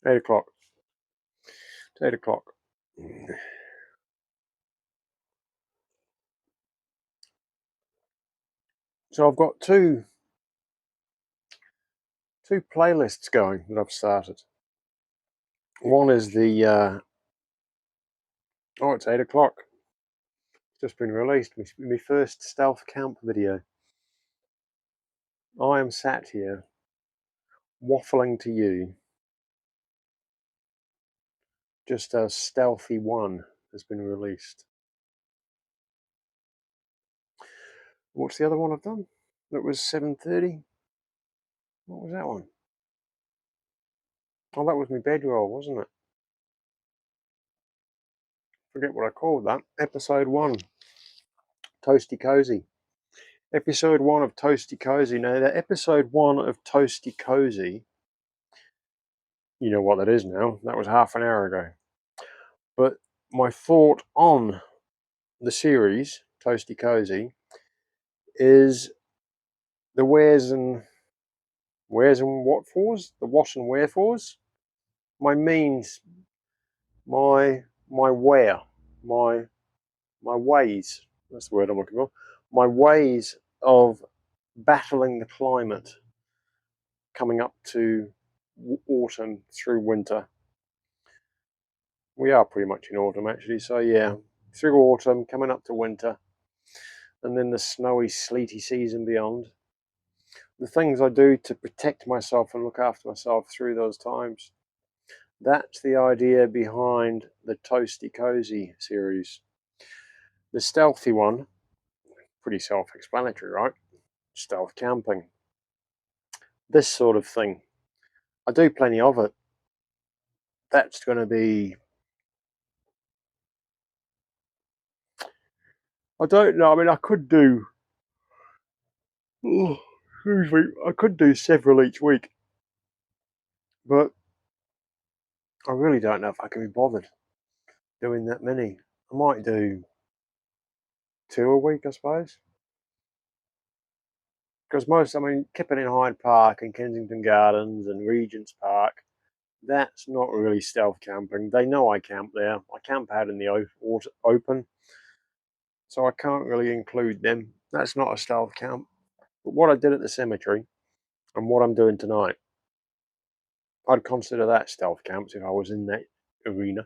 8 o'clock. It's 8 o'clock. So I've got two playlists going that I've started. One is the oh, it's 8 o'clock. It's just been released. My first stealth camp video. I am sat here waffling to you just as Stealthy 1 has been released. What's the other one I've done? That was 7:30. What was that one? Oh, that was my bedroll, wasn't it? Forget what I called that. Episode 1, Toasty Cozy. Episode 1 of Toasty Cozy. Now, that episode 1 of Toasty Cozy, you know what that is now. That was half an hour ago. But my thought on the series, Toasty Cozy, is the wheres and what fors, the wash and wherefores. My means, my where, my ways. That's the word I'm looking for. My ways of battling the climate coming up to autumn through winter. We are pretty much in autumn actually, so yeah, through autumn, coming up to winter, and then the snowy, sleety season beyond. The things I do to protect myself and look after myself through those times. That's the idea behind the Toasty Cozy series. The Stealthy one, pretty self-explanatory, right? Stealth camping. This sort of thing. I do plenty of it. That's going to be... I don't know. I mean, I could do... Oh, excuse me. I could do several each week. But I really don't know if I can be bothered doing that many. I might do 2 a week, I suppose. Because most, I mean, Kippin in Hyde Park and Kensington Gardens and Regent's Park, that's not really stealth camping. They know I camp there. I camp out in the open, so I can't really include them. That's not a stealth camp. But what I did at the cemetery and what I'm doing tonight, I'd consider that stealth camps if I was in that arena.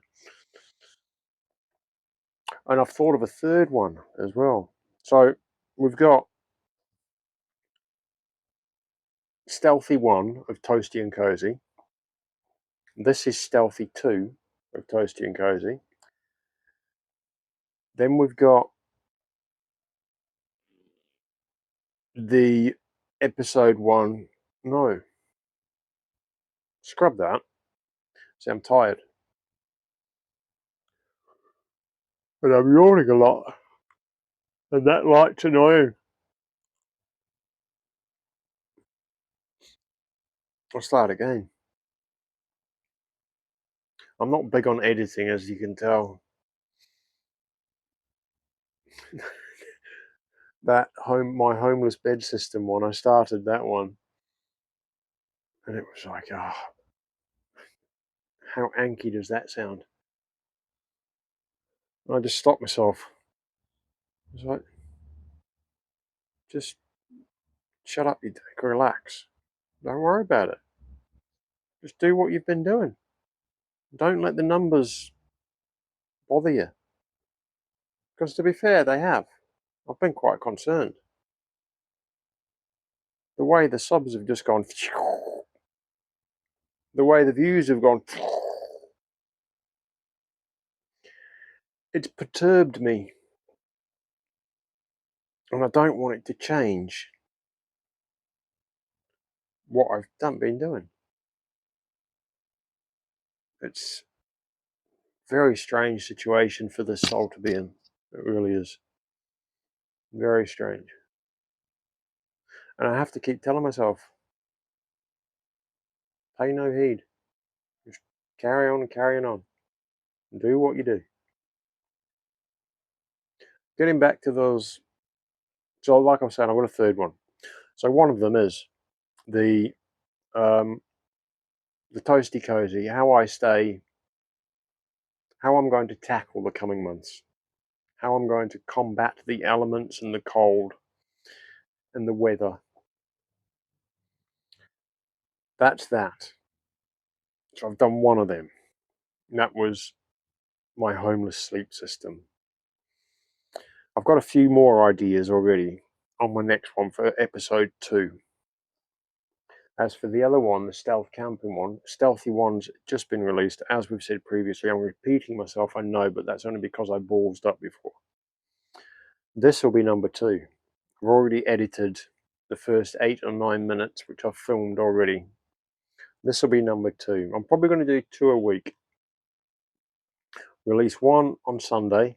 And I've thought of a third one as well. So we've got Stealthy 1 of Toasty and Cozy. This is Stealthy 2 of Toasty and Cozy. Then we've got the episode 1. No. Scrub that. See, I'm tired. And I'm yawning a lot. And that light's annoying. I'll start again. I'm not big on editing, as you can tell. That my homeless bed system one, I started that one. And it was like, how anky does that sound? And I just stopped myself. I was like, just shut up, you dick, relax. Don't worry about it. Just do what you've been doing. Don't let the numbers bother you. Because to be fair, they have. I've been quite concerned. The way the subs have just gone, the way the views have gone, it's perturbed me. And I don't want it to change what I've been doing. It's a very strange situation for the soul to be in. It really is. Very strange. And I have to keep telling myself, pay no heed. Just carry on and carrying on. And do what you do. Getting back to those, so like I was saying, I've got a third one. So one of them is the the Toasty Cozy, how I stay, how I'm going to tackle the coming months, how I'm going to combat the elements and the cold and the weather. That's that. So I've done one of them. And that was my homeless sleep system. I've got a few more ideas already on my next one for episode 2. As for the other one, the stealth camping one, Stealthy One's just been released. As we've said previously, I'm repeating myself, I know, but that's only because I ballsed up before. This will be number 2. I've already edited the first 8 or 9 minutes, which I've filmed already. This will be number 2. I'm probably going to do 2 a week. Release one on Sunday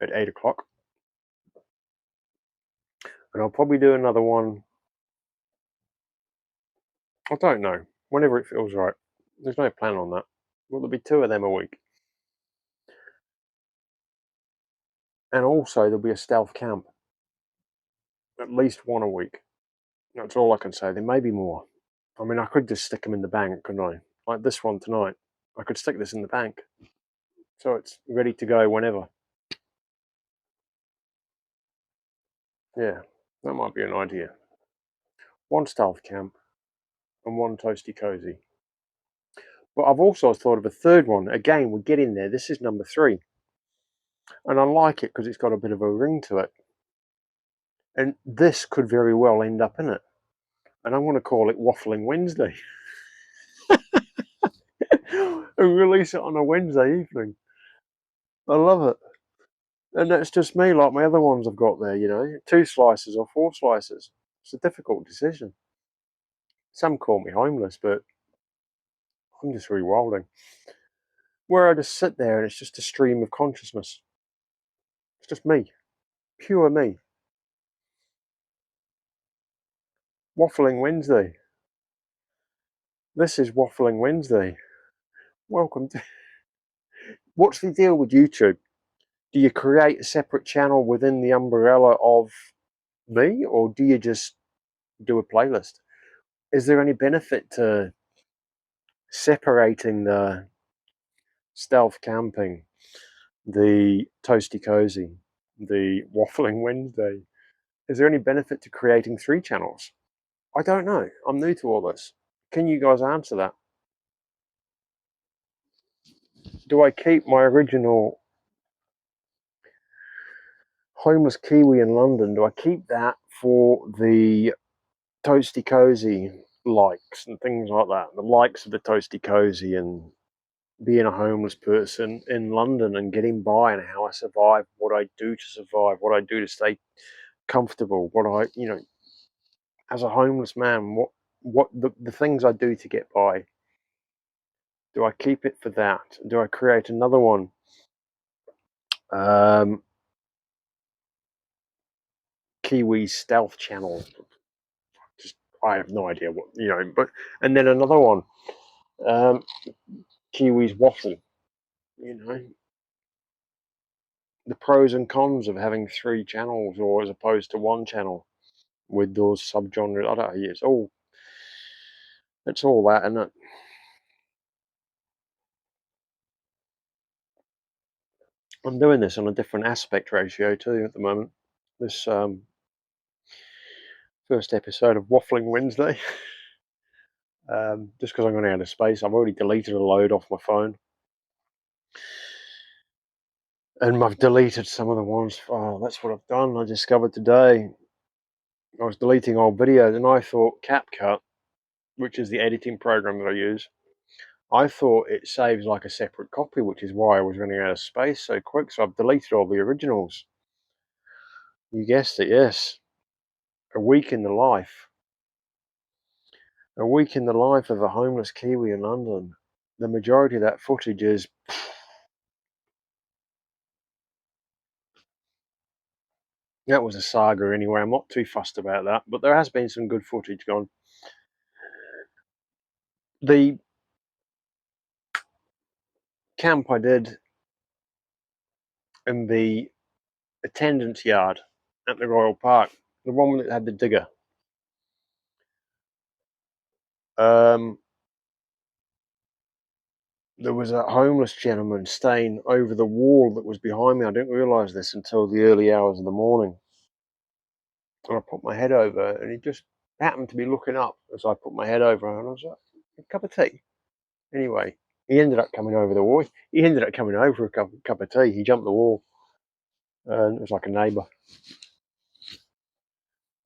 at 8 o'clock. And I'll probably do another one, I don't know, whenever it feels right. There's no plan on that. Well, there'll be 2 of them a week. And also there'll be a stealth camp. At least one a week. That's all I can say. There may be more. I mean, I could just stick them in the bank, couldn't I? Like this one tonight. I could stick this in the bank. So it's ready to go whenever. Yeah, that might be an idea. One stealth camp and one toasty cozy. But I've also thought of a third one. Again, we're getting there. This is number 3. And I like it because it's got a bit of a ring to it. And this could very well end up in it. And I'm going to call it Waffling Wednesday. And release it on a Wednesday evening. I love it. And that's just me, like my other ones I've got there, 2 slices or 4 slices. It's a difficult decision. Some call me homeless, but I'm just rewilding. Where I just sit there and it's just a stream of consciousness. It's just me. Pure me. Waffling Wednesday. This is Waffling Wednesday. Welcome to... What's the deal with YouTube? Do you create a separate channel within the umbrella of me, or do you just do a playlist? Is there any benefit to separating the stealth camping, the toasty cozy, the Waffling Wednesday? Is there any benefit to creating 3 channels? I don't know. I'm new to all this. Can you guys answer that? Do I keep my original homeless Kiwi in London? Do I keep that for the toasty cozy likes and things like that? The likes of the toasty cozy and being a homeless person in London and getting by and how I survive, what I do to survive, what I do to stay comfortable, what I, as a homeless man, what the things I do to get by. Do I keep it for that? Do I create another one? Kiwi stealth channel. Just I have no idea what but and then another one. Kiwi's waffle. The pros and cons of having 3 channels or as opposed to 1 channel with those subgenres. I don't know. It's all that, isn't it? I'm doing this on a different aspect ratio too at the moment. This first episode of Waffling Wednesday. Just because I'm running out of space, I've already deleted a load off my phone. And I've deleted some of the ones. Oh, that's what I've done. I discovered today. I was deleting old videos and I thought CapCut, which is the editing program that I use, I thought it saves like a separate copy, which is why I was running out of space so quick. So I've deleted all the originals. You guessed it, yes. A week in the life. A week in the life of a homeless Kiwi in London. The majority of that footage is... That was a saga anyway. I'm not too fussed about that. But there has been some good footage gone. The camp I did in the attendance yard at the Royal Park, the one that had the digger. there was a homeless gentleman staying over the wall that was behind me. I didn't realise this until the early hours of the morning. And I put my head over, and he just happened to be looking up as I put my head over, and I was like, a cup of tea? Anyway, he ended up coming over the wall. He ended up coming over a cup of tea. He jumped the wall, and it was like a neighbour.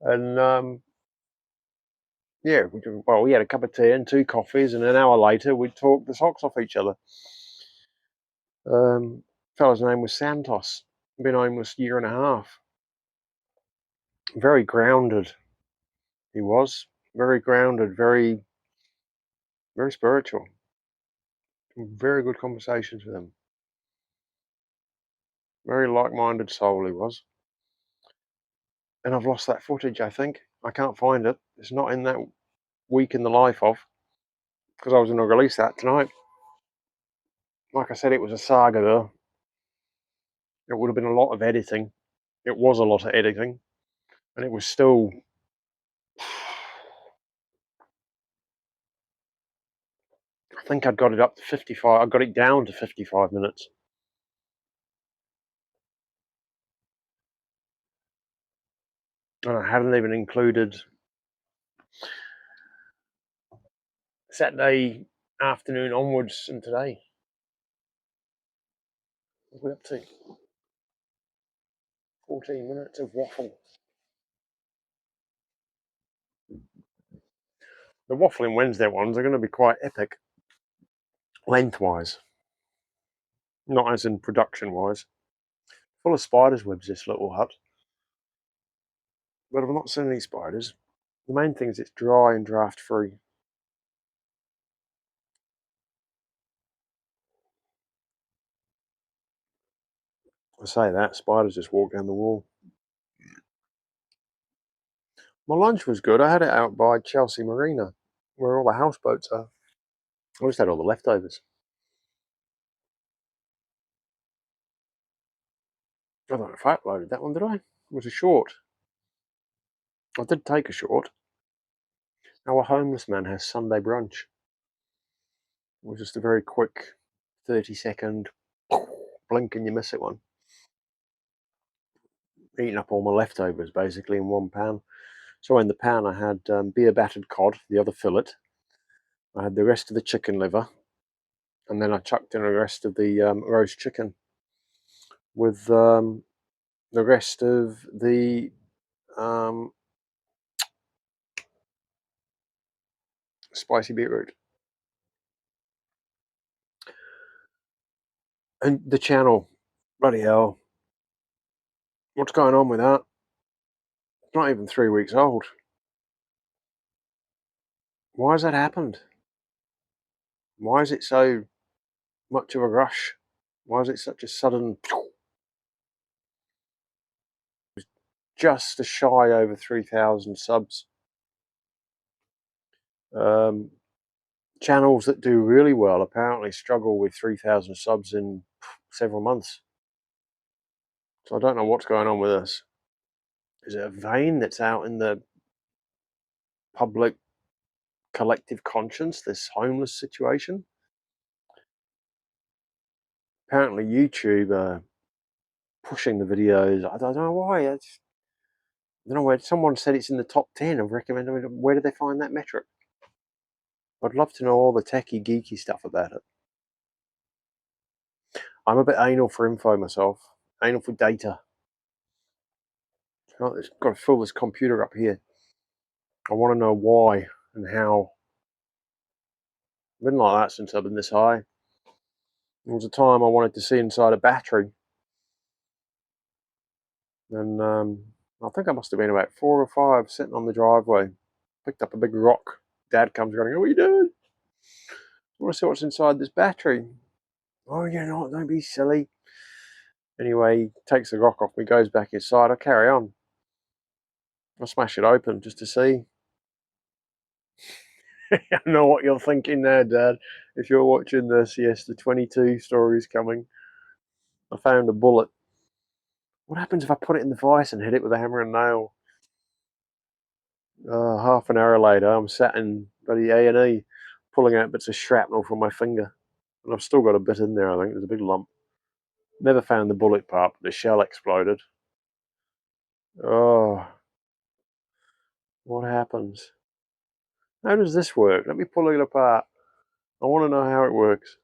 And yeah, we had a cup of tea and 2 coffees, and an hour later we talked the socks off each other. Fellow's name was Santos. Been homeless a year and a half. Very grounded. He was very grounded, very, very spiritual. Very good conversations with him. Very like-minded soul he was. And I've lost that footage, I think. I can't find it. It's not in that week in the life of, because I was going to release that tonight. Like I said, it was a saga though. It would have been a lot of editing. It was a lot of editing. And it was still... I think I'd got it up to 55. I got it down to 55 minutes. And I hadn't even included Saturday afternoon onwards and today. What are we up to? 14 minutes of waffle. The Waffling Wednesday ones are going to be quite epic, lengthwise. Not as in production-wise. Full of spiders' webs, this little hut. But I've not seen any spiders. The main thing is it's dry and draft-free. I say that, spiders just walk down the wall. My lunch was good. I had it out by Chelsea Marina, where all the houseboats are. I just had all the leftovers. I don't know if I uploaded that one, did I? It was a short. I did take a short. Our homeless man has Sunday brunch. It was just a very quick 30-second blink and you miss it one. Eating up all my leftovers basically in one pan. So in the pan I had beer battered cod, the other fillet. I had the rest of the chicken liver, and then I chucked in the rest of the roast chicken with the rest of the spicy beetroot. And the channel, bloody hell, what's going on with that? It's not even 3 weeks old. Why has that happened? Why is it so much of a rush? Why is it such a sudden... Just a shy over 3,000 subs. Channels that do really well apparently struggle with 3,000 subs in several months. So I don't know what's going on with this. Is it a vein that's out in the public collective conscience, this homeless situation? Apparently YouTube are pushing the videos. I don't know why. I don't know where. Someone said it's in the top 10 of recommended. Where did they find that metric? I'd love to know all the techie, geeky stuff about it. I'm a bit anal for info myself. Anal for data. I've got to fill this computer up here. I want to know why and how. I've been like that since I've been this high. There was a time I wanted to see inside a battery. And I think I must have been about 4 or 5 sitting on the driveway. Picked up a big rock. Dad comes running, what are you doing? I want to see what's inside this battery. Oh, you're not, don't be silly. Anyway, he takes the rock off me, goes back inside. I carry on. I smash it open just to see. I know what you're thinking there, Dad. If you're watching this, yes, the 22 story's coming. I found a bullet. What happens if I put it in the vice and hit it with a hammer and nail? Half an hour later, I'm sat in bloody A&E pulling out bits of shrapnel from my finger. And I've still got a bit in there, I think. There's a big lump. Never found the bullet part, but the shell exploded. Oh, what happens? How does this work? Let me pull it apart. I want to know how it works.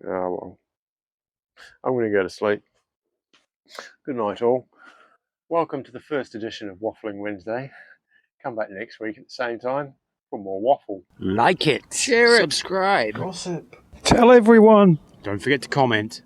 Oh, well. I'm going to go to sleep. Good night, all. Welcome to the first edition of Waffling Wednesday. Come back next week at the same time for more waffle. Like it, share it, subscribe, Gossip. tell everyone. Don't forget to comment.